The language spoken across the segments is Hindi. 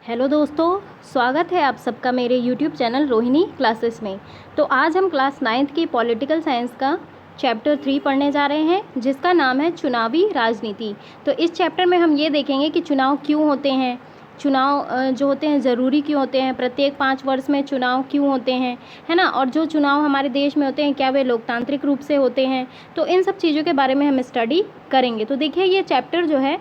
हेलो दोस्तों, स्वागत है आप सबका मेरे यूट्यूब चैनल रोहिणी क्लासेस में। तो आज हम क्लास 9th की पॉलिटिकल साइंस का चैप्टर 3 पढ़ने जा रहे हैं, जिसका नाम है चुनावी राजनीति। तो इस चैप्टर में हम ये देखेंगे कि चुनाव क्यों होते हैं, चुनाव जो होते हैं ज़रूरी क्यों होते हैं, प्रत्येक 5 वर्ष में चुनाव क्यों होते हैं, है ना, और जो चुनाव हमारे देश में होते हैं क्या वे लोकतांत्रिक रूप से होते हैं। तो इन सब चीज़ों के बारे में हम स्टडी करेंगे। तो देखिए, ये चैप्टर जो है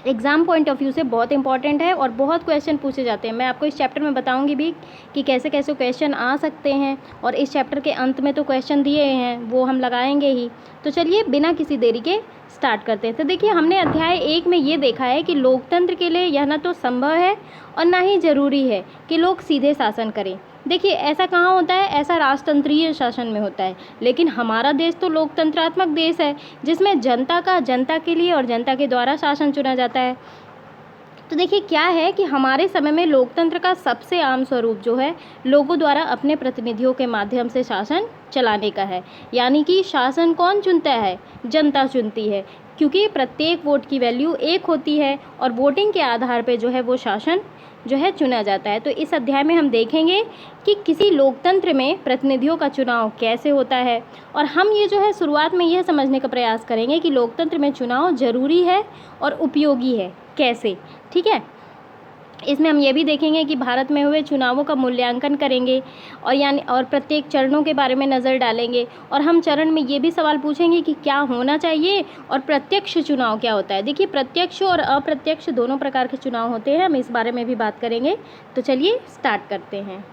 एग्ज़ाम पॉइंट ऑफ व्यू से बहुत इंपॉर्टेंट है और बहुत क्वेश्चन पूछे जाते हैं। मैं आपको इस चैप्टर में बताऊंगी भी कि कैसे कैसे क्वेश्चन आ सकते हैं, और इस चैप्टर के अंत में तो क्वेश्चन दिए हैं वो हम लगाएंगे ही। तो चलिए बिना किसी देरी के स्टार्ट करते हैं। तो देखिए, हमने अध्याय 1 में ये देखा है कि लोकतंत्र के लिए यह ना तो संभव है और ना ही ज़रूरी है कि लोग सीधे शासन करें। देखिए, ऐसा कहाँ होता है, ऐसा राजतंत्रीय शासन में होता है। लेकिन हमारा देश तो लोकतंत्रात्मक देश है, जिसमें जनता का जनता के लिए और जनता के द्वारा शासन चुना जाता है। तो देखिए, क्या है कि हमारे समय में लोकतंत्र का सबसे आम स्वरूप जो है लोगों द्वारा अपने प्रतिनिधियों के माध्यम से शासन चलाने का है। यानी कि शासन कौन चुनता है, जनता चुनती है, क्योंकि प्रत्येक वोट की वैल्यू 1 होती है और वोटिंग के आधार पर जो है वो शासन जो है चुना जाता है। तो इस अध्याय में हम देखेंगे कि किसी लोकतंत्र में प्रतिनिधियों का चुनाव कैसे होता है, और हम ये जो है शुरुआत में यह समझने का प्रयास करेंगे कि लोकतंत्र में चुनाव जरूरी है और उपयोगी है कैसे। ठीक है, इसमें हम ये भी देखेंगे कि भारत में हुए चुनावों का मूल्यांकन करेंगे और प्रत्येक चरणों के बारे में नज़र डालेंगे, और हम चरण में ये भी सवाल पूछेंगे कि क्या होना चाहिए और प्रत्यक्ष चुनाव क्या होता है। देखिए, प्रत्यक्ष और अप्रत्यक्ष दोनों प्रकार के चुनाव होते हैं, हम इस बारे में भी बात करेंगे। तो चलिए स्टार्ट करते हैं।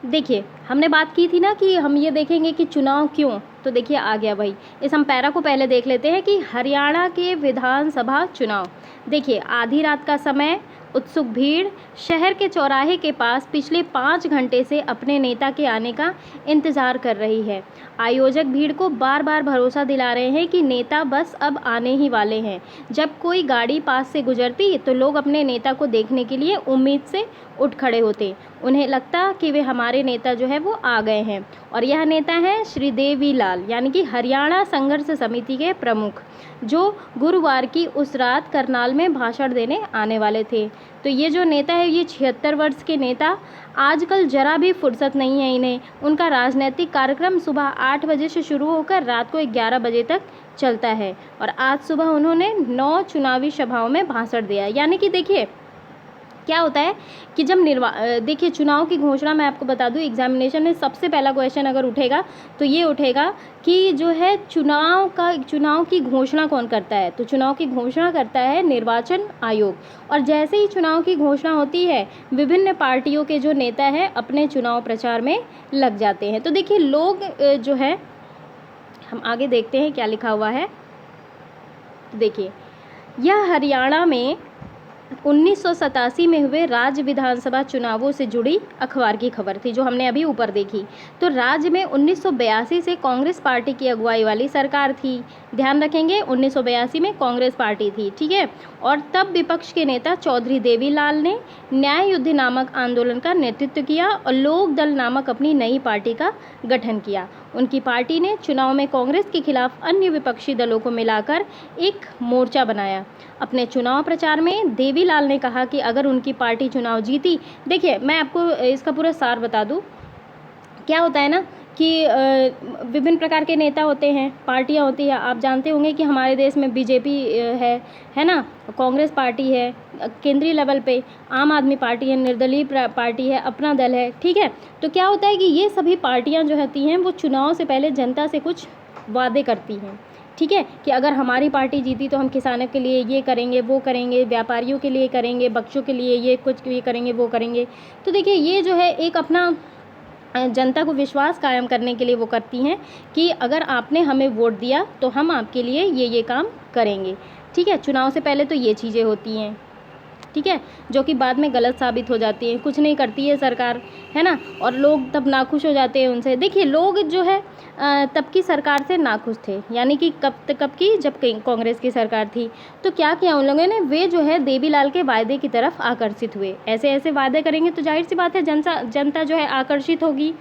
देखिए, हमने बात की थी ना कि हम ये देखेंगे कि चुनाव क्यों। तो देखिए, आ गया भाई, इस हम पैरा को पहले देख लेते हैं कि हरियाणा के विधानसभा चुनाव। देखिए, आधी रात का समय, उत्सुक भीड़ शहर के चौराहे के पास पिछले 5 घंटे से अपने नेता के आने का इंतज़ार कर रही है। आयोजक भीड़ को बार बार भरोसा दिला रहे हैं कि नेता बस अब आने ही वाले हैं। जब कोई गाड़ी पास से गुजरती तो लोग अपने नेता को देखने के लिए उम्मीद से उठ खड़े होते। उन्हें लगता कि वे हमारे नेता जो है वो आ गए हैं, और यह नेता हैं श्री देवी लाल, यानी कि हरियाणा संघर्ष समिति के प्रमुख, जो गुरुवार की उस रात करनाल में भाषण देने आने वाले थे। तो ये जो नेता है, ये 76 वर्ष के नेता, आजकल जरा भी फुर्सत नहीं है इन्हें। उनका राजनीतिक कार्यक्रम सुबह 8 बजे से शुरू होकर रात को 11 बजे तक चलता है, और आज सुबह उन्होंने 9 चुनावी सभाओं में भाषण दिया। यानी कि देखिए, क्या होता है कि जब देखिए, चुनाव की घोषणा मैं आपको बता दूं, एग्जामिनेशन में सबसे पहला क्वेश्चन अगर उठेगा तो ये उठेगा कि जो है चुनाव की घोषणा कौन करता है। तो चुनाव की घोषणा करता है निर्वाचन आयोग, और जैसे ही चुनाव की घोषणा होती है, विभिन्न पार्टियों के जो नेता हैं अपने चुनाव प्रचार में लग जाते हैं। तो देखिए, लोग जो है, हम आगे देखते हैं क्या लिखा हुआ है। तो देखिए, यह हरियाणा में 1987 में हुए राज्य विधानसभा चुनावों से जुड़ी अखबार की खबर थी, जो हमने अभी ऊपर देखी। तो राज्य में 1982 से कांग्रेस पार्टी की अगुवाई वाली सरकार थी। ध्यान रखेंगे, 1982 में कांग्रेस पार्टी थी, ठीक है। और तब विपक्ष के नेता चौधरी देवीलाल ने न्याय युद्ध नामक आंदोलन का नेतृत्व किया और लोक दल नामक अपनी नई पार्टी का गठन किया। उनकी पार्टी ने चुनाव में कांग्रेस के खिलाफ अन्य विपक्षी दलों को मिलाकर एक मोर्चा बनाया। अपने चुनाव प्रचार में देवीलाल ने कहा कि अगर उनकी पार्टी चुनाव जीती, देखिए मैं आपको इसका पूरा सार बता दूं। क्या होता है ना कि विभिन्न प्रकार के नेता होते हैं, पार्टियां होती है। आप जानते होंगे कि हमारे देश में बीजेपी है ना, कांग्रेस पार्टी है, केंद्रीय लेवल पे आम आदमी पार्टी है, निर्दलीय पार्टी है, अपना दल है, ठीक है। तो क्या होता है कि ये सभी पार्टियां जो होती हैं वो चुनाव से पहले जनता से कुछ वादे करती हैं, ठीक है, कि अगर हमारी पार्टी जीती तो हम किसानों के लिए ये करेंगे, वो करेंगे, व्यापारियों के लिए करेंगे, बच्चों के लिए ये कुछ ये करेंगे, वो करेंगे। तो देखिए, ये जो है एक अपना जनता को विश्वास कायम करने के लिए वो करती हैं कि अगर आपने हमें वोट दिया तो हम आपके लिए ये काम करेंगे, ठीक है। चुनाव से पहले तो ये चीज़ें होती हैं, ठीक है, जो कि बाद में गलत साबित हो जाती है। कुछ नहीं करती है सरकार, है ना, और लोग तब नाखुश हो जाते हैं उनसे। देखिए, लोग जो है तब की सरकार से नाखुश थे, यानी कि कब की, जब कांग्रेस की सरकार थी। तो क्या किया उन लोगों ने, वे जो है देवीलाल के वायदे की तरफ आकर्षित हुए। ऐसे ऐसे वादे करेंगे तो जाहिर सी बात है जनता जो है आकर्षित होगी।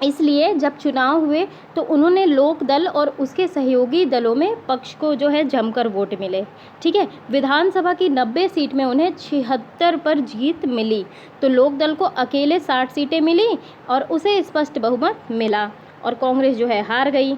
इसलिए जब चुनाव हुए तो उन्होंने लोक दल और उसके सहयोगी दलों में पक्ष को जो है जमकर वोट मिले। ठीक है, विधानसभा की 90 सीट में उन्हें 76 पर जीत मिली। तो लोक दल को अकेले 60 सीटें मिली और उसे स्पष्ट बहुमत मिला और कांग्रेस जो है हार गई।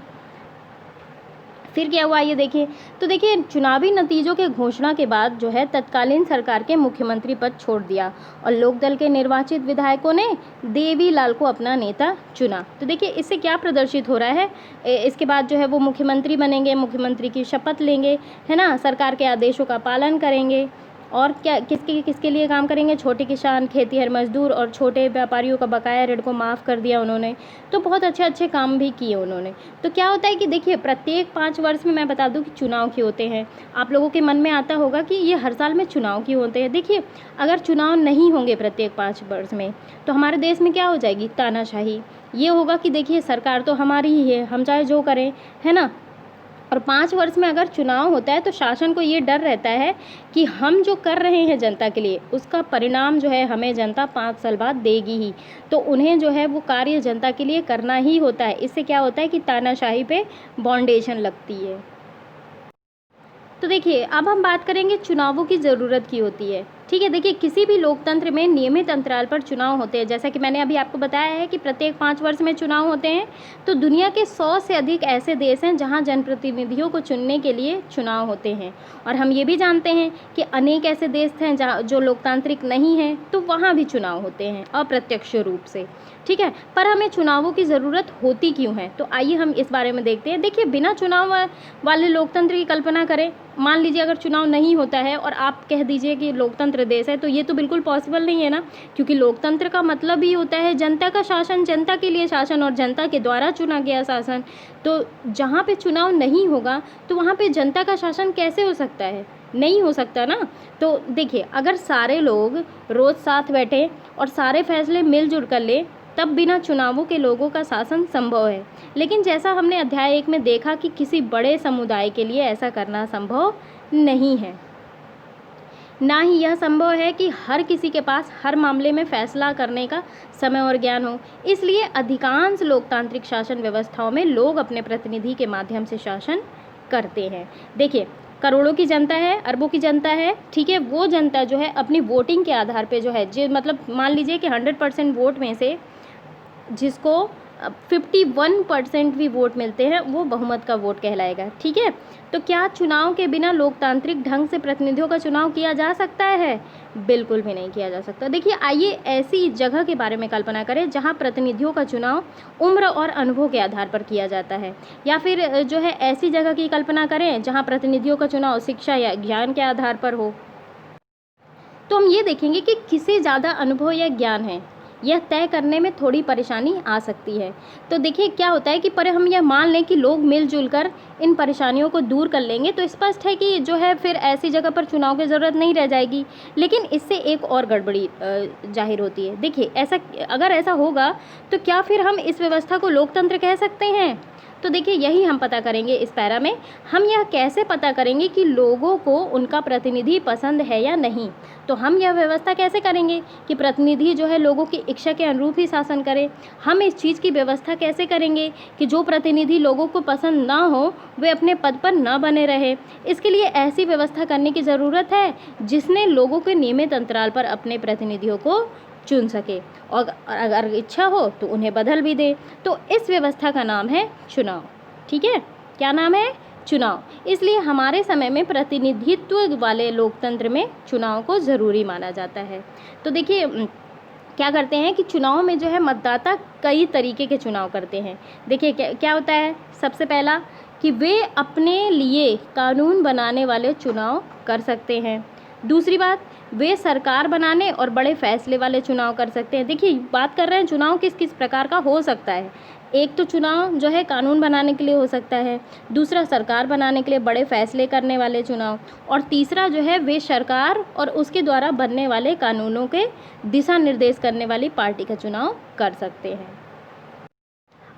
फिर क्या हुआ ये देखिए, तो देखिए चुनावी नतीजों के घोषणा के बाद जो है तत्कालीन सरकार के मुख्यमंत्री पद छोड़ दिया और लोकदल के निर्वाचित विधायकों ने देवीलाल को अपना नेता चुना। तो देखिए इससे क्या प्रदर्शित हो रहा है, इसके बाद जो है वो मुख्यमंत्री बनेंगे, मुख्यमंत्री की शपथ लेंगे, है ना, सरकार के आदेशों का पालन करेंगे और क्या किसके किसके लिए काम करेंगे, छोटे किसान, खेतीहर मजदूर और छोटे व्यापारियों का बकाया ऋण को माफ़ कर दिया उन्होंने। तो बहुत अच्छे अच्छे काम भी किए उन्होंने। तो क्या होता है कि देखिए प्रत्येक 5 वर्ष में मैं बता दूं कि चुनाव क्यों होते हैं। आप लोगों के मन में आता होगा कि ये हर साल में चुनाव क्यों होते हैं। देखिए अगर चुनाव नहीं होंगे प्रत्येक 5 वर्ष में तो हमारे देश में क्या हो जाएगी, तानाशाही। ये होगा कि देखिए सरकार तो हमारी ही है, हम चाहे जो करें, है ना। और 5 वर्ष में अगर चुनाव होता है तो शासन को ये डर रहता है कि हम जो कर रहे हैं जनता के लिए उसका परिणाम जो है हमें जनता 5 साल बाद देगी ही। तो उन्हें जो है वो कार्य जनता के लिए करना ही होता है। इससे क्या होता है कि तानाशाही पे बाउंडेशन लगती है। तो देखिए अब हम बात करेंगे चुनावों की ज़रूरत की होती है। ठीक है, देखिए किसी भी लोकतंत्र में नियमित अंतराल पर चुनाव होते हैं। जैसा कि मैंने अभी आपको बताया है कि प्रत्येक 5 वर्ष में चुनाव होते हैं। तो दुनिया के 100 से अधिक ऐसे देश हैं जहां जनप्रतिनिधियों को चुनने के लिए चुनाव होते हैं। और हम ये भी जानते हैं कि अनेक ऐसे देश हैं जहाँ जो लोकतांत्रिक नहीं हैं, तो वहाँ भी चुनाव होते हैं अप्रत्यक्ष रूप से। ठीक है, पर हमें चुनावों की ज़रूरत होती क्यों है, तो आइए हम इस बारे में देखते हैं। देखिए बिना चुनाव वाले लोकतंत्र की कल्पना करें। मान लीजिए अगर चुनाव नहीं होता है और आप कह दीजिए कि लोकतंत्र देश है, तो ये तो बिल्कुल पॉसिबल नहीं है ना, क्योंकि लोकतंत्र का मतलब ही होता है जनता का शासन, जनता के लिए शासन और जनता के द्वारा चुना गया शासन। तो जहाँ पे चुनाव नहीं होगा तो वहाँ पे जनता का शासन कैसे हो सकता है, नहीं हो सकता ना। तो देखिए अगर सारे लोग रोज़ साथ बैठे और सारे फैसले मिलजुल कर ले तब बिना चुनावों के लोगों का शासन संभव है। लेकिन जैसा हमने अध्याय 1 में देखा कि किसी बड़े समुदाय के लिए ऐसा करना संभव नहीं है। ना ही यह संभव है कि हर किसी के पास हर मामले में फैसला करने का समय और ज्ञान हो। इसलिए अधिकांश लोकतांत्रिक शासन व्यवस्थाओं में लोग अपने प्रतिनिधि के माध्यम से शासन करते हैं। देखिए करोड़ों की जनता है, अरबों की जनता है, ठीक है, वो जनता जो है अपनी वोटिंग के आधार पे जो है मतलब मान लीजिए कि 100% वोट में से जिसको 51% भी वोट मिलते हैं वो बहुमत का वोट कहलाएगा। ठीक है, तो क्या चुनाव के बिना लोकतांत्रिक ढंग से प्रतिनिधियों का चुनाव किया जा सकता है? बिल्कुल भी नहीं किया जा सकता। देखिए आइए ऐसी जगह के बारे में कल्पना करें जहां प्रतिनिधियों का चुनाव उम्र और अनुभव के आधार पर किया जाता है, या फिर जो है ऐसी जगह की कल्पना करें जहां प्रतिनिधियों का चुनाव शिक्षा या ज्ञान के आधार पर हो। तो हम ये देखेंगे कि किसे ज़्यादा अनुभव या ज्ञान है, यह तय करने में थोड़ी परेशानी आ सकती है। तो देखिए क्या होता है कि पर हम यह मान लें कि लोग मिलजुल कर इन परेशानियों को दूर कर लेंगे तो स्पष्ट है कि जो है फिर ऐसी जगह पर चुनाव की ज़रूरत नहीं रह जाएगी। लेकिन इससे एक और गड़बड़ी जाहिर होती है। देखिए अगर ऐसा होगा तो क्या फिर हम इस व्यवस्था को लोकतंत्र कह सकते हैं? तो देखिए यही हम पता करेंगे इस पैरा में। हम यह कैसे पता करेंगे कि लोगों को उनका प्रतिनिधि पसंद है या नहीं? तो हम यह व्यवस्था कैसे करेंगे कि प्रतिनिधि जो है लोगों की इच्छा के अनुरूप ही शासन करे? हम इस चीज़ की व्यवस्था कैसे करेंगे कि जो प्रतिनिधि लोगों को पसंद ना हो वे अपने पद पर ना बने रहे? इसके लिए ऐसी व्यवस्था करने की ज़रूरत है जिसने लोगों के नियमित अंतराल पर अपने प्रतिनिधियों को चुन सके और अगर इच्छा हो तो उन्हें बदल भी दे। तो इस व्यवस्था का नाम है चुनाव। ठीक है, क्या नाम है? चुनाव। इसलिए हमारे समय में प्रतिनिधित्व वाले लोकतंत्र में चुनाव को ज़रूरी माना जाता है। तो देखिए क्या करते हैं कि चुनाव में जो है मतदाता कई तरीके के चुनाव करते हैं। देखिए क्या होता है, सबसे पहला कि वे अपने लिए कानून बनाने वाले चुनाव कर सकते हैं। दूसरी बात, वे सरकार बनाने और बड़े फैसले वाले चुनाव कर सकते हैं। देखिए बात कर रहे हैं चुनाव किस किस प्रकार का हो सकता है। एक तो चुनाव जो है कानून बनाने के लिए हो सकता है, दूसरा सरकार बनाने के लिए बड़े फैसले करने वाले चुनाव, और तीसरा जो है वे सरकार और उसके द्वारा बनने वाले कानूनों के दिशा निर्देश करने वाली पार्टी का चुनाव कर सकते हैं।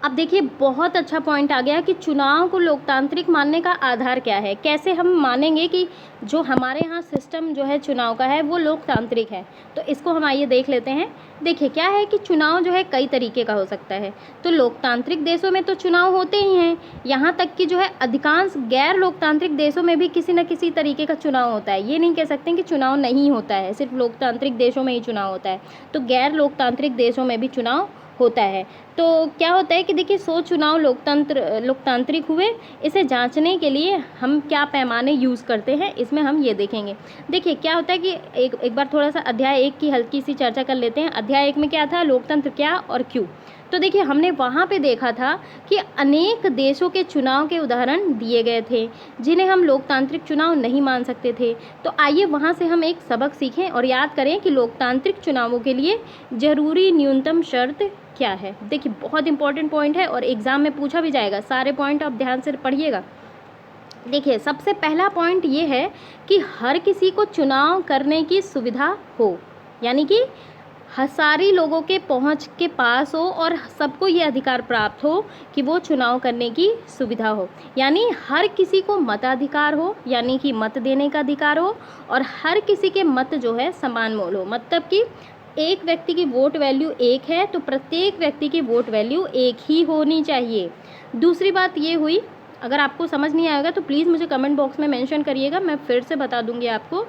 अब देखिए बहुत अच्छा पॉइंट आ गया कि चुनाव को लोकतांत्रिक मानने का आधार क्या है, कैसे हम मानेंगे कि जो हमारे यहाँ सिस्टम जो है चुनाव का है वो लोकतांत्रिक है। तो इसको हम आइए देख लेते हैं। देखिए क्या है कि चुनाव जो है कई तरीके का हो सकता है। तो लोकतांत्रिक देशों में तो चुनाव होते ही हैं, यहाँ तक कि जो है अधिकांश गैर लोकतांत्रिक देशों में भी किसी न किसी तरीके का चुनाव होता है। ये नहीं कह सकते कि चुनाव नहीं होता है, सिर्फ लोकतांत्रिक देशों में ही चुनाव होता है। तो गैर लोकतांत्रिक देशों में भी चुनाव होता है। तो क्या होता है कि देखिए 100 चुनाव लोकतांत्रिक हुए, इसे जांचने के लिए हम क्या पैमाने यूज़ करते हैं इसमें हम ये देखेंगे। देखिए क्या होता है कि एक बार थोड़ा सा अध्याय 1 की हल्की सी चर्चा कर लेते हैं। अध्याय 1 में क्या था, लोकतंत्र क्या और क्यों। तो देखिए हमने वहाँ पे देखा था कि अनेक देशों के चुनाव के उदाहरण दिए गए थे जिन्हें हम लोकतांत्रिक चुनाव नहीं मान सकते थे। तो आइए वहाँ से हम एक सबक सीखें और याद करें कि लोकतांत्रिक चुनावों के लिए ज़रूरी न्यूनतम शर्त क्या है। देखिए बहुत इंपॉर्टेंट पॉइंट है और एग्ज़ाम में पूछा भी जाएगा, सारे पॉइंट आप ध्यान से पढ़िएगा। देखिए सबसे पहला पॉइंट ये है कि हर किसी को चुनाव करने की सुविधा हो, यानी कि सारी लोगों के पहुंच के पास हो और सबको ये अधिकार प्राप्त हो कि वो चुनाव करने की सुविधा हो। यानी हर किसी को मताधिकार हो, यानी कि मत देने का अधिकार हो, और हर किसी के मत जो है समान मोल हो। मतलब कि एक व्यक्ति की वोट वैल्यू एक है तो प्रत्येक व्यक्ति की वोट वैल्यू एक ही होनी चाहिए। दूसरी बात ये हुई, अगर आपको समझ नहीं आएगा तो प्लीज़ मुझे कमेंट बॉक्स में मेंशन करिएगा, मैं फिर से बता दूंगी आपको।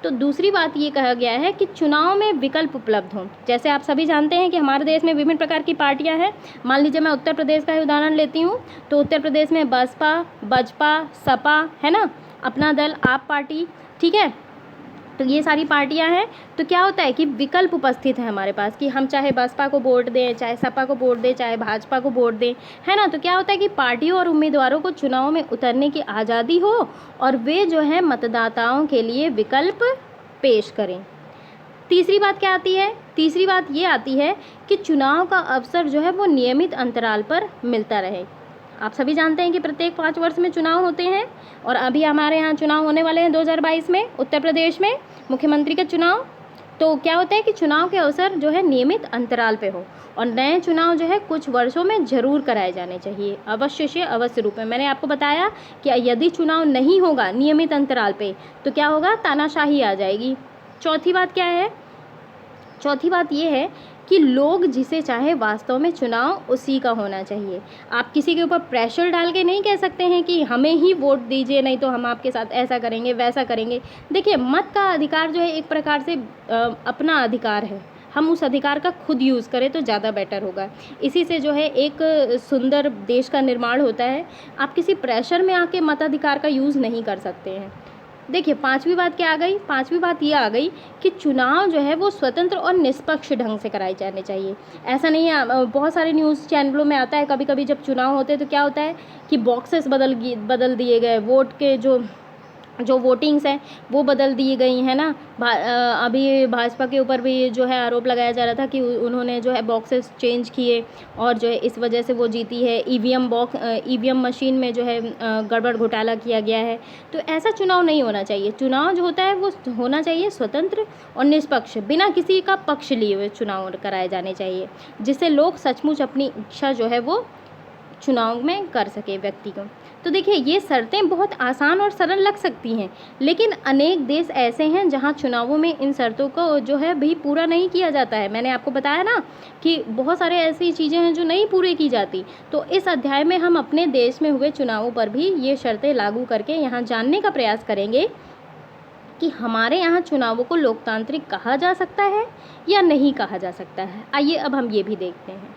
तो दूसरी बात ये कहा गया है कि चुनाव में विकल्प उपलब्ध हों। जैसे आप सभी जानते हैं कि हमारे देश में विभिन्न प्रकार की पार्टियां हैं। मान लीजिए मैं उत्तर प्रदेश का ही उदाहरण लेती हूँ, तो उत्तर प्रदेश में बसपा, सपा है ना, अपना दल, आप पार्टी, ठीक है। तो ये सारी पार्टियां हैं। तो क्या होता है कि विकल्प उपस्थित है हमारे पास कि हम चाहे बसपा को वोट दें, चाहे सपा को वोट दें, चाहे भाजपा को वोट दें, है ना। तो क्या होता है कि पार्टियों और उम्मीदवारों को चुनाव में उतरने की आज़ादी हो और वे जो है मतदाताओं के लिए विकल्प पेश करें। तीसरी बात क्या आती है, तीसरी बात ये आती है कि चुनाव का अवसर जो है वो नियमित अंतराल पर मिलता रहे। आप सभी जानते हैं कि प्रत्येक 5 वर्ष में चुनाव होते हैं और अभी हमारे यहाँ चुनाव होने वाले हैं 2022 में उत्तर प्रदेश में मुख्यमंत्री का चुनाव। तो क्या होता है कि चुनाव के अवसर जो है नियमित अंतराल पे हो और नए चुनाव जो है कुछ वर्षों में ज़रूर कराए जाने चाहिए, अवश्य से अवश्य रूप में। मैंने आपको बताया कि यदि चुनाव नहीं होगा नियमित अंतराल पे तो क्या होगा, तानाशाही आ जाएगी। चौथी बात क्या है, चौथी बात ये है कि लोग जिसे चाहे वास्तव में चुनाव उसी का होना चाहिए। आप किसी के ऊपर प्रेशर डाल के नहीं कह सकते हैं कि हमें ही वोट दीजिए, नहीं तो हम आपके साथ ऐसा करेंगे वैसा करेंगे। देखिए मत का अधिकार जो है एक प्रकार से अपना अधिकार है, हम उस अधिकार का खुद यूज़ करें तो ज़्यादा बेटर होगा। इसी से जो है एक सुंदर देश का निर्माण होता है। आप किसी प्रेशर में आके मताधिकार का यूज़ नहीं कर सकते हैं। देखिए पांचवी बात क्या आ गई, पांचवी बात ये आ गई कि चुनाव जो है वो स्वतंत्र और निष्पक्ष ढंग से कराए जाने चाहिए। ऐसा नहीं है, बहुत सारे न्यूज़ चैनलों में आता है कभी कभी जब चुनाव होते हैं तो क्या होता है कि बॉक्सेस बदल दिए गए, वोट के जो वोटिंग्स हैं वो बदल दी गई है ना। अभी भाजपा के ऊपर भी जो है आरोप लगाया जा रहा था कि उन्होंने जो है बॉक्सेस चेंज किए और जो है इस वजह से वो जीती है। ईवीएम मशीन में जो है गड़बड़ घोटाला किया गया है। तो ऐसा चुनाव नहीं होना चाहिए। चुनाव जो होता है वो होना चाहिए स्वतंत्र और निष्पक्ष, बिना किसी का पक्ष लिए हुए चुनाव कराए जाने चाहिए, जिससे लोग सचमुच अपनी इच्छा जो है वो चुनाव में कर सके व्यक्ति को। तो देखिए ये शर्तें बहुत आसान और सरल लग सकती हैं, लेकिन अनेक देश ऐसे हैं जहां चुनावों में इन शर्तों को जो है भी पूरा नहीं किया जाता है। मैंने आपको बताया ना कि बहुत सारे ऐसी चीज़ें हैं जो नहीं पूरी की जाती। तो इस अध्याय में हम अपने देश में हुए चुनावों पर भी ये शर्तें लागू करके यहाँ जानने का प्रयास करेंगे कि हमारे यहाँ चुनावों को लोकतांत्रिक कहा जा सकता है या नहीं कहा जा सकता है। आइए अब हम ये भी देखते हैं।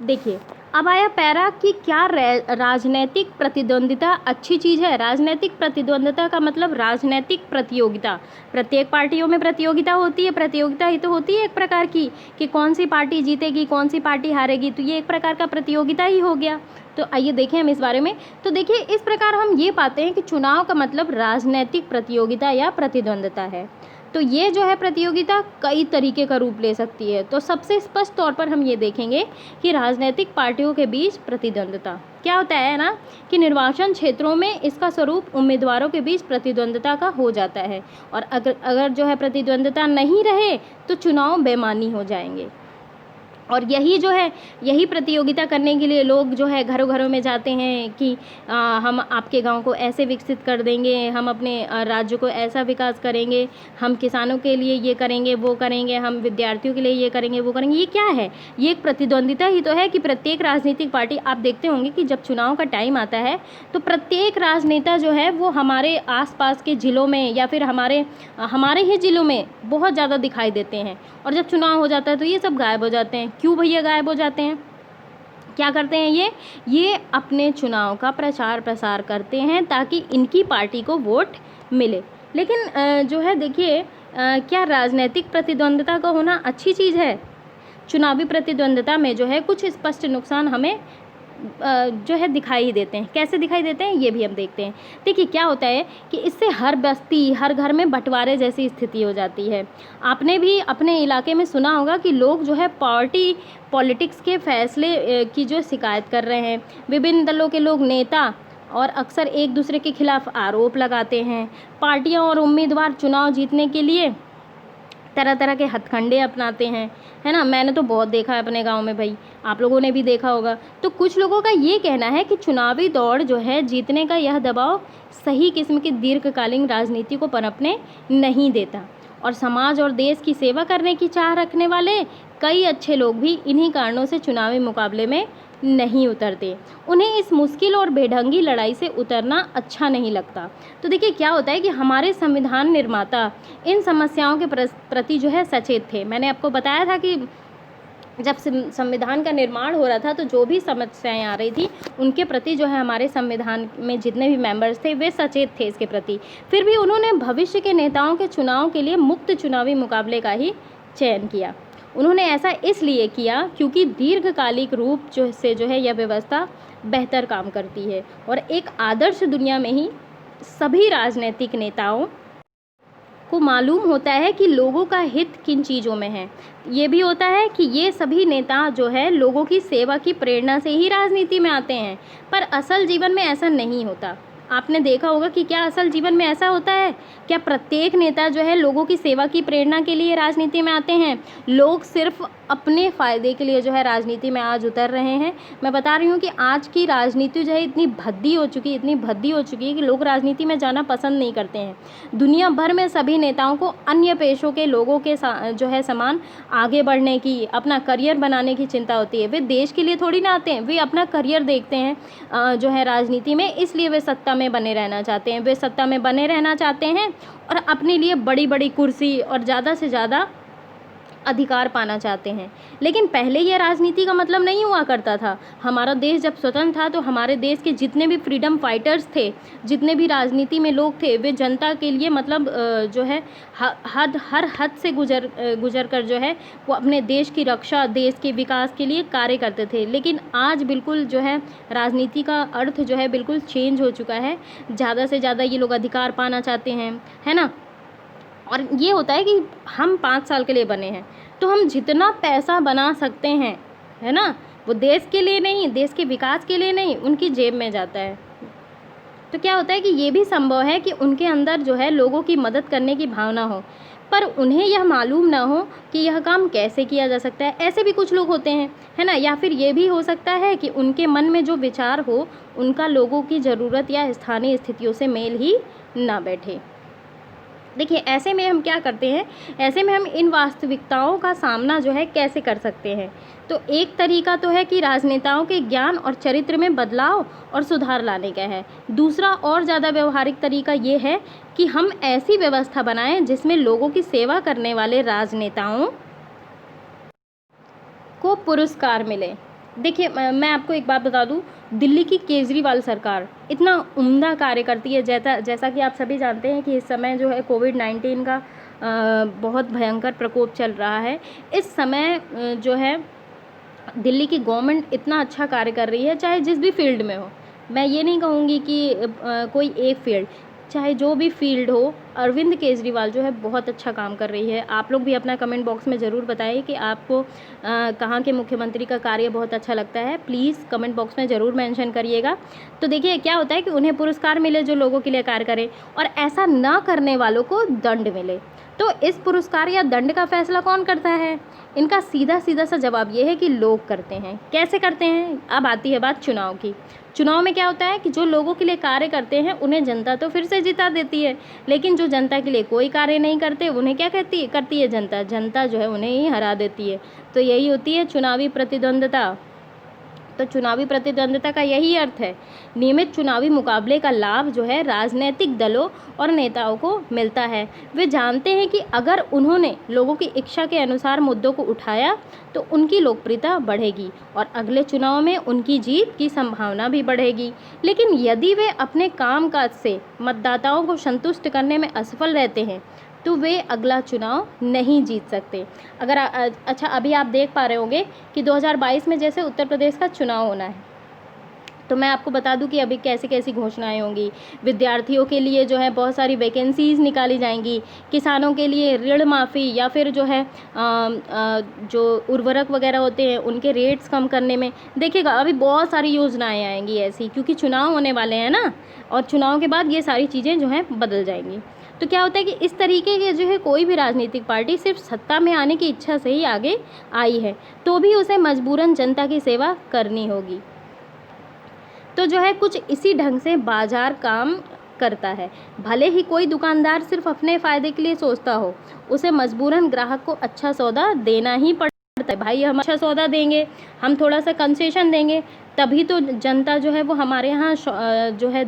देखिए अब आया पैरा कि क्या राजनीतिक प्रतिद्वंदिता अच्छी चीज़ है। राजनीतिक प्रतिद्वंदिता का मतलब राजनीतिक प्रतियोगिता। प्रत्येक पार्टियों में प्रतियोगिता होती है, प्रतियोगिता ही तो होती है एक प्रकार की कि कौन सी पार्टी जीतेगी कौन सी पार्टी हारेगी, तो ये एक प्रकार का प्रतियोगिता ही हो गया। तो आइए देखें हम इस बारे में। तो देखिए इस प्रकार हम ये पाते हैं कि चुनाव का मतलब राजनीतिक प्रतियोगिता या प्रतिद्वंदिता है। तो ये जो है प्रतियोगिता कई तरीके का रूप ले सकती है। तो सबसे स्पष्ट तौर पर हम ये देखेंगे कि राजनीतिक पार्टियों के बीच प्रतिद्वंदिता क्या होता है ना कि निर्वाचन क्षेत्रों में इसका स्वरूप उम्मीदवारों के बीच प्रतिद्वंदिता का हो जाता है, और अगर जो है प्रतिद्वंदिता नहीं रहे तो चुनाव बेमानी हो जाएंगे। और यही जो है, यही प्रतियोगिता करने के लिए लोग जो है घरों घरों में जाते हैं कि हम आपके गांव को ऐसे विकसित कर देंगे, हम अपने राज्य को ऐसा विकास करेंगे, हम किसानों के लिए ये करेंगे वो करेंगे, हम विद्यार्थियों के लिए ये करेंगे वो करेंगे। ये क्या है? ये एक प्रतिद्वंदिता ही तो है कि प्रत्येक राजनीतिक पार्टी, आप देखते होंगे कि जब चुनाव का टाइम आता है तो प्रत्येक राजनेता जो है वो हमारे आसपास के ज़िलों में या फिर हमारे ही ज़िलों में बहुत ज़्यादा दिखाई देते हैं, और जब चुनाव हो जाता है तो ये सब गायब हो जाते हैं। क्यों भैया गायब हो जाते हैं? क्या करते हैं ये अपने चुनाव का प्रचार प्रसार करते हैं ताकि इनकी पार्टी को वोट मिले। लेकिन जो है देखिए, क्या राजनीतिक प्रतिद्वंदिता का होना अच्छी चीज़ है? चुनावी प्रतिद्वंदिता में जो है कुछ स्पष्ट नुकसान हमें जो है दिखाई ही देते हैं। कैसे दिखाई देते हैं ये भी हम देखते हैं। देखिए क्या होता है कि इससे हर बस्ती, हर घर में बंटवारे जैसी स्थिति हो जाती है। आपने भी अपने इलाके में सुना होगा कि लोग जो है पॉलिटिक्स के फैसले की जो शिकायत कर रहे हैं। विभिन्न दलों के लोग, नेता और अक्सर एक दूसरे के खिलाफ आरोप लगाते हैं। पार्टियां और उम्मीदवार चुनाव जीतने के लिए तरह तरह के हथकंडे अपनाते हैं, है ना। मैंने तो बहुत देखा है अपने गांव में भाई, आप लोगों ने भी देखा होगा। तो कुछ लोगों का ये कहना है कि चुनावी दौड़ जो है जीतने का यह दबाव सही किस्म की दीर्घकालीन राजनीति को पनपने नहीं देता, और समाज और देश की सेवा करने की चाह रखने वाले कई अच्छे लोग भी इन्हीं कारणों से चुनावी मुकाबले में नहीं उतरते। उन्हें इस मुश्किल और बेढंगी लड़ाई से उतरना अच्छा नहीं लगता। तो देखिए क्या होता है कि हमारे संविधान निर्माता इन समस्याओं के प्रति जो है सचेत थे। मैंने आपको बताया था कि जब संविधान का निर्माण हो रहा था तो जो भी समस्याएं आ रही थी उनके प्रति जो है हमारे संविधान में जितने भी मेंबर्स थे वे सचेत थे इसके प्रति। फिर भी उन्होंने भविष्य के नेताओं के चुनाव के लिए मुक्त चुनावी मुकाबले का ही चयन किया। उन्होंने ऐसा इसलिए किया क्योंकि दीर्घकालिक रूप जो है यह व्यवस्था बेहतर काम करती है, और एक आदर्श दुनिया में ही सभी राजनीतिक नेताओं को मालूम होता है कि लोगों का हित किन चीज़ों में है। ये भी होता है कि ये सभी नेता जो है लोगों की सेवा की प्रेरणा से ही राजनीति में आते हैं, पर असल जीवन में ऐसा नहीं होता। आपने देखा होगा कि क्या असल जीवन में ऐसा होता है? क्या प्रत्येक नेता जो है लोगों की सेवा की प्रेरणा के लिए राजनीति में आते हैं? लोग सिर्फ अपने फ़ायदे के लिए जो है राजनीति में आज उतर रहे हैं। मैं बता रही हूँ कि आज की राजनीति जो है इतनी भद्दी हो चुकी है कि लोग राजनीति में जाना पसंद नहीं करते हैं। दुनिया भर में सभी नेताओं को अन्य पेशों के लोगों के जो है समान आगे बढ़ने की, अपना करियर बनाने की चिंता होती है। वे देश के लिए थोड़ी ना आते हैं, वे अपना करियर देखते हैं जो है राजनीति में, इसलिए वे सत्ता में बने रहना चाहते हैं। वे सत्ता में बने रहना चाहते हैं और अपने लिए बड़ी बड़ी कुर्सी और ज़्यादा से ज़्यादा अधिकार पाना चाहते हैं। लेकिन पहले यह राजनीति का मतलब नहीं हुआ करता था। हमारा देश जब स्वतंत्र था तो हमारे देश के जितने भी फ्रीडम फाइटर्स थे, जितने भी राजनीति में लोग थे, वे जनता के लिए मतलब जो है हर हद से गुजर कर जो है वो अपने देश की रक्षा, देश के विकास के लिए कार्य करते थे। लेकिन आज बिल्कुल जो है राजनीति का अर्थ जो है बिल्कुल चेंज हो चुका है। ज़्यादा से ज़्यादा ये लोग अधिकार पाना चाहते हैं, है ना। और ये होता है कि हम 5 साल के लिए बने हैं तो हम जितना पैसा बना सकते हैं, है ना, वो देश के लिए नहीं, देश के विकास के लिए नहीं, उनकी जेब में जाता है। तो क्या होता है कि ये भी संभव है कि उनके अंदर जो है लोगों की मदद करने की भावना हो, पर उन्हें यह मालूम ना हो कि यह काम कैसे किया जा सकता है। ऐसे भी कुछ लोग होते हैं, है ना। या फिर ये भी हो सकता है कि उनके मन में जो विचार हो उनका लोगों की ज़रूरत या स्थानीय स्थितियों से मेल ही ना बैठे। देखिए ऐसे में हम क्या करते हैं, ऐसे में हम इन वास्तविकताओं का सामना जो है कैसे कर सकते हैं। तो एक तरीका तो है कि राजनेताओं के ज्ञान और चरित्र में बदलाव और सुधार लाने का है। दूसरा और ज़्यादा व्यवहारिक तरीका ये है कि हम ऐसी व्यवस्था बनाएं जिसमें लोगों की सेवा करने वाले राजनेताओं को पुरस्कार मिले। देखिए मैं आपको एक बात बता दूं, दिल्ली की केजरीवाल सरकार इतना उम्दा कार्य करती है। जैसा कि आप सभी जानते हैं कि इस समय जो है कोविड-19 का बहुत भयंकर प्रकोप चल रहा है। इस समय जो है दिल्ली की गवर्नमेंट इतना अच्छा कार्य कर रही है, चाहे जिस भी फील्ड में हो। मैं ये नहीं कहूँगी कि कोई एक फील्ड, चाहे जो भी फील्ड हो, अरविंद केजरीवाल जो है बहुत अच्छा काम कर रही है। आप लोग भी अपना कमेंट बॉक्स में ज़रूर बताइए कि आपको कहाँ के मुख्यमंत्री का कार्य बहुत अच्छा लगता है। प्लीज़ कमेंट बॉक्स में ज़रूर मेंशन करिएगा। तो देखिए क्या होता है कि उन्हें पुरस्कार मिले जो लोगों के लिए कार्य करें, और ऐसा ना करने वालों को दंड मिले। तो इस पुरस्कार या दंड का फैसला कौन करता है? इनका सीधा सीधा सा जवाब ये है कि लोग करते हैं। कैसे करते हैं? अब आती है बात चुनाव की। चुनाव में क्या होता है कि जो लोगों के लिए कार्य करते हैं उन्हें जनता तो फिर से जिता देती है, लेकिन जो जनता के लिए कोई कार्य नहीं करते उन्हें क्या करती है जनता जो है उन्हें ही हरा देती है। तो यही होती है चुनावी प्रतिद्वंद्विता। तो चुनावी प्रतिद्वंद्विता का यही अर्थ है। नियमित चुनावी मुकाबले का लाभ जो है राजनीतिक दलों और नेताओं को मिलता है। वे जानते हैं कि अगर उन्होंने लोगों की इच्छा के अनुसार मुद्दों को उठाया तो उनकी लोकप्रियता बढ़ेगी और अगले चुनाव में उनकी जीत की संभावना भी बढ़ेगी। लेकिन यदि वे अपने कामकाज से मतदाताओं को संतुष्ट करने में असफल रहते हैं तो वे अगला चुनाव नहीं जीत सकते। अगर अच्छा, अभी आप देख पा रहे होंगे कि 2022 में जैसे उत्तर प्रदेश का चुनाव होना है, तो मैं आपको बता दूं कि अभी कैसी कैसी घोषणाएं होंगी। विद्यार्थियों के लिए जो है बहुत सारी वैकेंसीज़ निकाली जाएंगी, किसानों के लिए ऋण माफ़ी या फिर जो है जो उर्वरक वगैरह होते हैं उनके रेट्स कम करने में, देखिएगा अभी बहुत सारी योजनाएं आएंगी ऐसी, क्योंकि चुनाव होने वाले हैं ना, और चुनाव के बाद ये सारी चीज़ें जो हैं बदल जाएंगी। तो क्या होता है कि इस तरीके के जो है कोई भी राजनीतिक पार्टी सिर्फ सत्ता में आने की इच्छा से ही आगे आई है, तो भी उसे मजबूरन जनता की सेवा करनी होगी। तो जो है कुछ इसी ढंग से बाजार काम करता है। भले ही कोई दुकानदार सिर्फ अपने फ़ायदे के लिए सोचता हो, उसे मजबूरन ग्राहक को अच्छा सौदा देना ही पड़ता है। भाई हम अच्छा सौदा देंगे, हम थोड़ा सा कंसेशन देंगे, तभी तो जनता जो है वो हमारे यहाँ जो है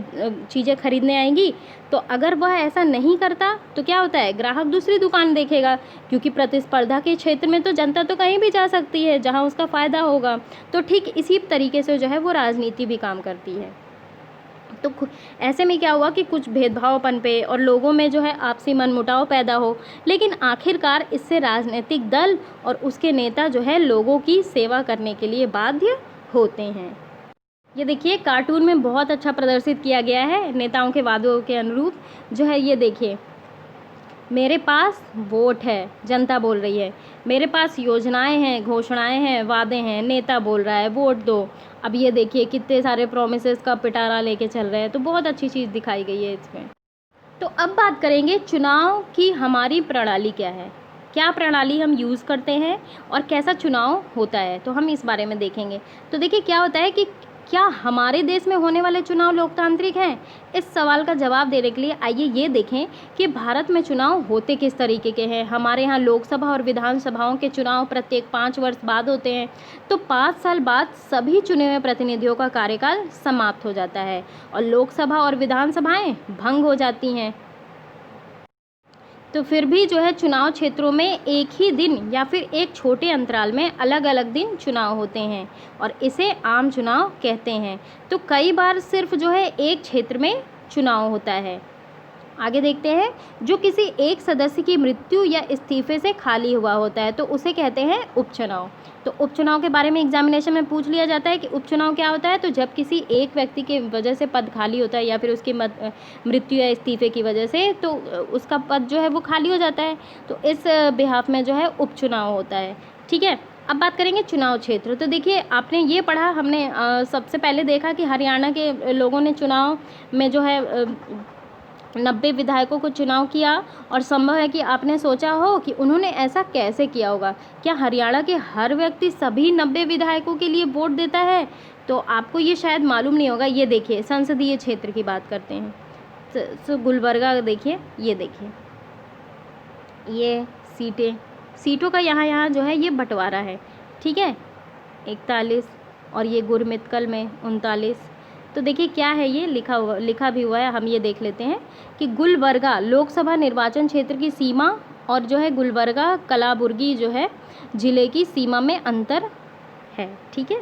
चीज़ें खरीदने आएंगी। तो अगर वह ऐसा नहीं करता तो क्या होता है, ग्राहक दूसरी दुकान देखेगा, क्योंकि प्रतिस्पर्धा के क्षेत्र में तो जनता तो कहीं भी जा सकती है जहाँ उसका फ़ायदा होगा। तो ठीक इसी तरीके से जो है वो राजनीति भी काम करती है। तो ऐसे में क्या हुआ कि कुछ भेदभाव पनपे और लोगों में जो है आपसी मनमुटाव पैदा हो, लेकिन आखिरकार इससे राजनीतिक दल और उसके नेता जो है लोगों की सेवा करने के लिए बाध्य होते हैं। ये देखिए कार्टून में बहुत अच्छा प्रदर्शित किया गया है नेताओं के वादों के अनुरूप जो है। ये देखिए, मेरे पास वोट है, जनता बोल रही है, मेरे पास योजनाएं हैं, घोषणाएं हैं, वादे हैं, नेता बोल रहा है वोट दो। अब ये देखिए कितने सारे प्रोमिसेस का पिटारा लेके चल रहे हैं। तो बहुत अच्छी चीज़ दिखाई गई है इसमें। तो अब बात करेंगे चुनाव की हमारी प्रणाली क्या है, क्या प्रणाली हम यूज़ करते हैं और कैसा चुनाव होता है, तो हम इस बारे में देखेंगे। तो देखिए क्या होता है कि क्या हमारे देश में होने वाले चुनाव लोकतांत्रिक हैं? इस सवाल का जवाब देने के लिए आइए ये देखें कि भारत में चुनाव होते किस तरीके के हैं। हमारे यहाँ लोकसभा और विधानसभाओं के चुनाव प्रत्येक 5 वर्ष बाद होते हैं। तो 5 साल बाद सभी चुने हुए प्रतिनिधियों का कार्यकाल समाप्त हो जाता है और लोकसभा और विधानसभाएं भंग हो जाती हैं। तो फिर भी जो है चुनाव क्षेत्रों में एक ही दिन या फिर एक छोटे अंतराल में अलग अलग दिन चुनाव होते हैं और इसे आम चुनाव कहते हैं। तो कई बार सिर्फ जो है एक क्षेत्र में चुनाव होता है। आगे देखते हैं, जो किसी एक सदस्य की मृत्यु या इस्तीफे से खाली हुआ होता है तो उसे कहते हैं उपचुनाव। तो उपचुनाव के बारे में एग्जामिनेशन में पूछ लिया जाता है कि उपचुनाव क्या होता है। तो जब किसी एक व्यक्ति के वजह से पद खाली होता है या फिर उसकी मृत्यु या इस्तीफे की वजह से तो उसका पद जो है वो खाली हो जाता है, तो इस बिहाफ में जो है उपचुनाव होता है। ठीक है, अब बात करेंगे चुनाव क्षेत्र। तो देखिए आपने ये पढ़ा, हमने सबसे पहले देखा कि हरियाणा के लोगों ने चुनाव में जो है 90 विधायकों को चुनाव किया और संभव है कि आपने सोचा हो कि उन्होंने ऐसा कैसे किया होगा। क्या हरियाणा के हर व्यक्ति सभी 90 विधायकों के लिए वोट देता है? तो आपको ये शायद मालूम नहीं होगा। ये देखिए संसदीय क्षेत्र की बात करते हैं, तो गुलबर्गा देखिए, ये देखिए ये सीटों का यहाँ जो है ये बंटवारा है। ठीक है, 41 और ये गुरमितकल में 39। तो देखिए क्या है, ये लिखा भी हुआ है, हम ये देख लेते हैं कि गुलबर्गा लोकसभा निर्वाचन क्षेत्र की सीमा और जो है गुलबर्गा कलाबुर्गी जो है ज़िले की सीमा में अंतर है। ठीक है,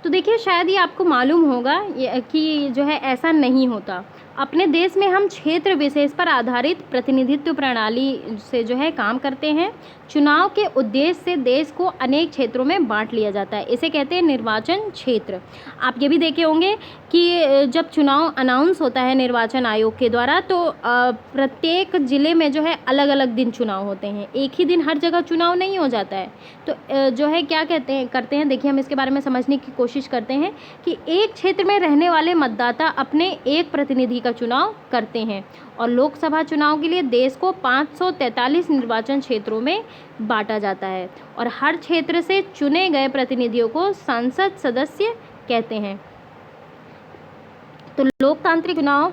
तो देखिए शायद ये आपको मालूम होगा कि जो है ऐसा नहीं होता। अपने देश में हम क्षेत्र विशेष पर आधारित प्रतिनिधित्व प्रणाली से जो है काम करते हैं। चुनाव के उद्देश्य से देश को अनेक क्षेत्रों में बांट लिया जाता है, इसे कहते हैं निर्वाचन क्षेत्र। आप ये भी देखे होंगे कि जब चुनाव अनाउंस होता है निर्वाचन आयोग के द्वारा तो प्रत्येक ज़िले में जो है अलग अलग दिन चुनाव होते हैं, एक ही दिन हर जगह चुनाव नहीं हो जाता है। तो जो है क्या करते हैं, देखिए हम इसके बारे में समझने की कोशिश करते हैं कि एक क्षेत्र में रहने वाले मतदाता अपने एक प्रतिनिधि का चुनाव करते हैं। और लोकसभा चुनाव के लिए देश को 543 निर्वाचन क्षेत्रों में बांटा जाता है और हर क्षेत्र से चुने गए प्रतिनिधियों को संसद सदस्य कहते हैं। तो लोकतांत्रिक चुनाव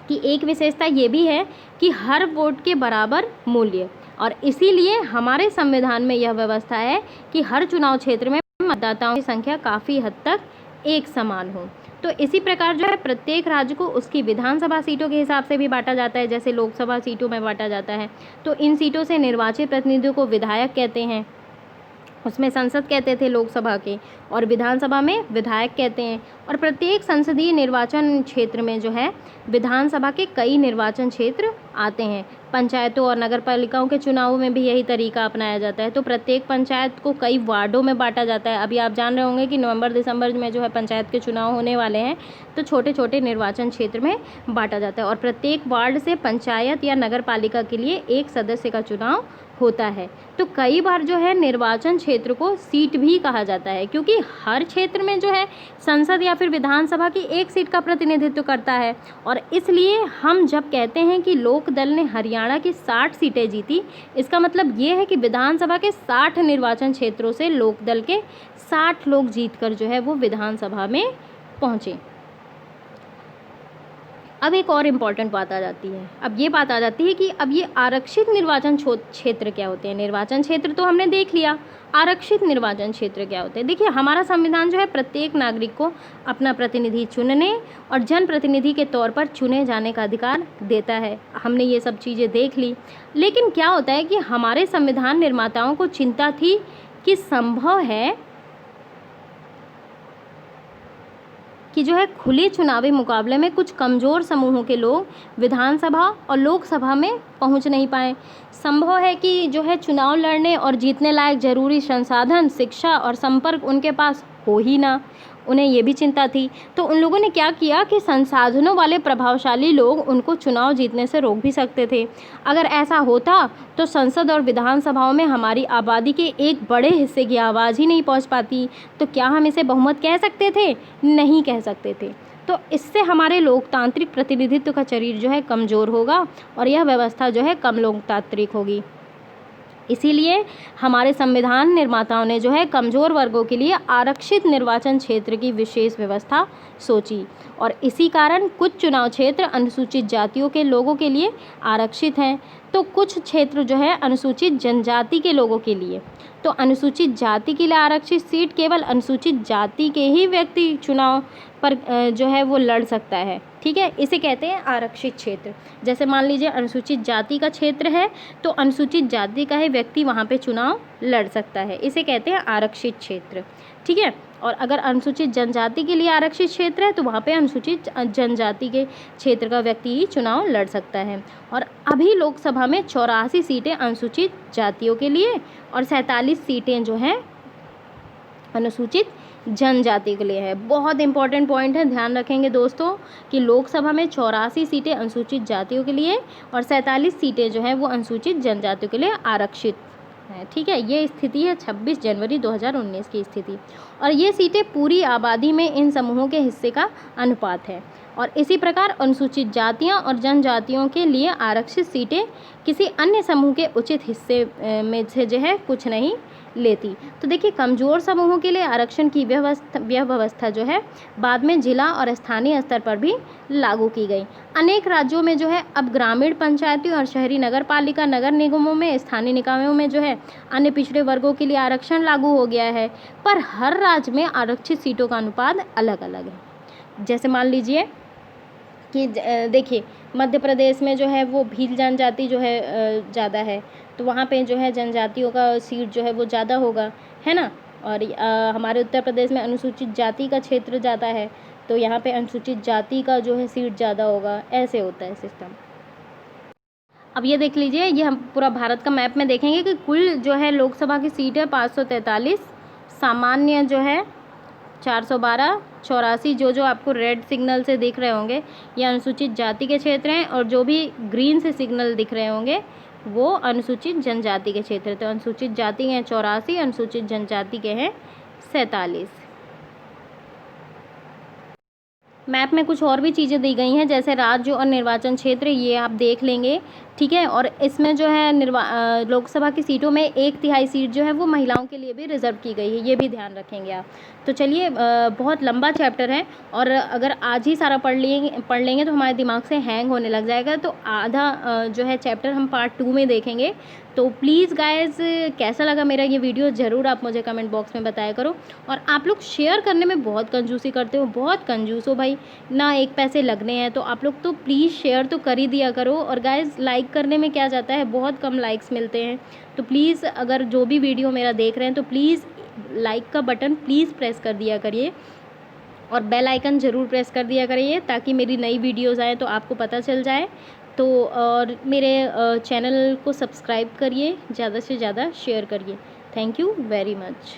की एक विशेषता ये भी है कि हर वोट के बराबर मूल्य, और इसीलिए हमारे संविधान में यह व्यवस्था है कि हर चुनाव क्षेत्र में मतदाताओं की संख्या काफ़ी हद तक एक समान हो। तो इसी प्रकार जो है प्रत्येक राज्य को उसकी विधानसभा सीटों के हिसाब से भी बांटा जाता है, जैसे लोकसभा सीटों में बांटा जाता है। तो इन सीटों से निर्वाचित प्रतिनिधियों को विधायक कहते हैं, उसमें संसद कहते थे लोकसभा के, और विधानसभा में विधायक कहते हैं। और प्रत्येक संसदीय निर्वाचन क्षेत्र में जो है विधानसभा के कई निर्वाचन क्षेत्र आते हैं। पंचायतों और नगर पालिकाओं के चुनावों में भी यही तरीका अपनाया जाता है। तो प्रत्येक पंचायत को कई वार्डों में बांटा जाता है। अभी आप जान रहे होंगे कि नवंबर दिसंबर में जो है पंचायत के चुनाव होने वाले हैं, तो छोटे छोटे निर्वाचन क्षेत्र में बांटा जाता है और प्रत्येक वार्ड से पंचायत या नगर पालिका के लिए एक सदस्य का चुनाव होता है। तो कई बार जो है निर्वाचन क्षेत्र को सीट भी कहा जाता है, क्योंकि हर क्षेत्र में जो है संसद या फिर विधानसभा की एक सीट का प्रतिनिधित्व करता है। और इसलिए हम जब कहते हैं कि लोक दल ने हरियाणा की 60 सीटें जीती, इसका मतलब ये है कि विधानसभा के 60 निर्वाचन क्षेत्रों से लोक दल के 60 लोग जीतकर जो है वो विधानसभा में पहुँचे। अब एक और इम्पॉर्टेंट बात आ जाती है। अब ये बात आ जाती है कि अब ये आरक्षित निर्वाचन क्षेत्र क्या होते हैं। निर्वाचन क्षेत्र तो हमने देख लिया, आरक्षित निर्वाचन क्षेत्र क्या होते हैं। देखिए, हमारा संविधान जो है प्रत्येक नागरिक को अपना प्रतिनिधि चुनने और जनप्रतिनिधि के तौर पर चुने जाने का अधिकार देता है। हमने ये सब चीज़ें देख ली, लेकिन क्या होता है कि हमारे संविधान निर्माताओं को चिंता थी कि संभव है कि जो है खुले चुनावी मुकाबले में कुछ कमज़ोर समूहों के लोग विधानसभा और लोकसभा में पहुंच नहीं पाए। संभव है कि जो है चुनाव लड़ने और जीतने लायक ज़रूरी संसाधन, शिक्षा और संपर्क उनके पास हो ही ना। उन्हें ये भी चिंता थी। तो उन लोगों ने क्या किया कि संसाधनों वाले प्रभावशाली लोग उनको चुनाव जीतने से रोक भी सकते थे। अगर ऐसा होता तो संसद और विधानसभाओं में हमारी आबादी के एक बड़े हिस्से की आवाज़ ही नहीं पहुंच पाती। तो क्या हम इसे बहुमत कह सकते थे? नहीं कह सकते थे। तो इससे हमारे लोकतांत्रिक प्रतिनिधित्व का शरीर जो है कमज़ोर होगा और यह व्यवस्था जो है कम लोकतांत्रिक होगी। इसीलिए हमारे संविधान निर्माताओं ने जो है कमज़ोर वर्गों के लिए आरक्षित निर्वाचन क्षेत्र की विशेष व्यवस्था सोची, और इसी कारण कुछ चुनाव क्षेत्र अनुसूचित जातियों के लोगों के लिए आरक्षित हैं, तो कुछ क्षेत्र जो है अनुसूचित जनजाति के लोगों के लिए। तो अनुसूचित जाति के लिए आरक्षित सीट केवल अनुसूचित जाति के ही व्यक्ति चुनाव पर जो है वो लड़ सकता है। ठीक है, इसे कहते हैं आरक्षित क्षेत्र। जैसे मान लीजिए अनुसूचित जाति का क्षेत्र है, तो अनुसूचित जाति का ही व्यक्ति वहाँ पे चुनाव लड़ सकता है, इसे कहते हैं आरक्षित क्षेत्र। ठीक है, और अगर अनुसूचित जनजाति के लिए आरक्षित क्षेत्र है तो वहाँ पे अनुसूचित जनजाति के क्षेत्र का व्यक्ति ही चुनाव लड़ सकता है। और अभी लोकसभा में 84 सीटें अनुसूचित जातियों के लिए और 47 सीटें जो हैं अनुसूचित जनजाति के लिए है। बहुत इंपॉर्टेंट पॉइंट है, ध्यान रखेंगे दोस्तों कि लोकसभा में 84 सीटें अनुसूचित जातियों के लिए और 47 सीटें जो हैं वो अनुसूचित जनजातियों के लिए आरक्षित है। ठीक है, ये स्थिति है 26 जनवरी 2019 की स्थिति, और ये सीटें पूरी आबादी में इन समूहों के हिस्से का अनुपात है। और इसी प्रकार अनुसूचित जातियां और जनजातियों के लिए आरक्षित सीटें किसी अन्य समूह के उचित हिस्से में से जो है कुछ नहीं लेती। तो देखिए, कमज़ोर समूहों के लिए आरक्षण की व्यवस्था जो है बाद में जिला और स्थानीय स्तर पर भी लागू की गई। अनेक राज्यों में जो है अब ग्रामीण पंचायती और शहरी नगर पालिका नगर निगमों में, स्थानीय निकायों में जो है अन्य पिछड़े वर्गों के लिए आरक्षण लागू हो गया है, पर हर राज्य में आरक्षित सीटों का अनुपात अलग अलग है। जैसे मान लीजिए कि देखिए मध्य प्रदेश में जो है वो भील जनजाति जो है ज़्यादा है, तो वहाँ पे जो है जनजातियों का सीट जो है वो ज़्यादा होगा, है ना। और हमारे उत्तर प्रदेश में अनुसूचित जाति का क्षेत्र ज़्यादा है, तो यहाँ पे अनुसूचित जाति का जो है सीट ज़्यादा होगा। ऐसे होता है सिस्टम। अब ये देख लीजिए, ये हम पूरा भारत का मैप में देखेंगे कि कुल जो है लोकसभा की सीट है 543, सामान्य जो है 412, 84 जो आपको रेड सिग्नल से दिख रहे होंगे ये अनुसूचित जाति के क्षेत्र हैं, और जो भी ग्रीन से सिग्नल दिख रहे होंगे वो अनुसूचित जनजाति के क्षेत्र। तो अनुसूचित जाति हैं 84, अनुसूचित जनजाति के हैं 47। मैप में कुछ और भी चीज़ें दी गई हैं, जैसे राज्य और निर्वाचन क्षेत्र, ये आप देख लेंगे, ठीक है। और इसमें जो है लोकसभा की सीटों में 1/3 सीट जो है वो महिलाओं के लिए भी रिज़र्व की गई है, ये भी ध्यान रखेंगे आप। तो चलिए, बहुत लंबा चैप्टर है और अगर आज ही सारा पढ़ लेंगे तो हमारे दिमाग से हैंग होने लग जाएगा। तो आधा जो है चैप्टर हम पार्ट 2 में देखेंगे। तो प्लीज़ गाइज़, कैसा लगा मेरा ये वीडियो ज़रूर आप मुझे कमेंट बॉक्स में बताया करो। और आप लोग शेयर करने में बहुत कंजूसी करते हो, बहुत कंजूस हो भाई, ना एक पैसे लगने हैं, तो आप लोग तो प्लीज़ शेयर तो कर ही दिया करो। और गाइज़, लाइक करने में क्या जाता है, बहुत कम लाइक्स मिलते हैं। तो प्लीज़, अगर जो भी वीडियो मेरा देख रहे हैं तो प्लीज़ लाइक का बटन प्लीज़ प्रेस कर दिया करिए और बेल आइकन ज़रूर प्रेस कर दिया करिए, ताकि मेरी नई वीडियोज़ आए तो आपको पता चल जाए। तो और मेरे चैनल को सब्सक्राइब करिए, ज़्यादा से ज़्यादा शेयर करिए। Thank you very much.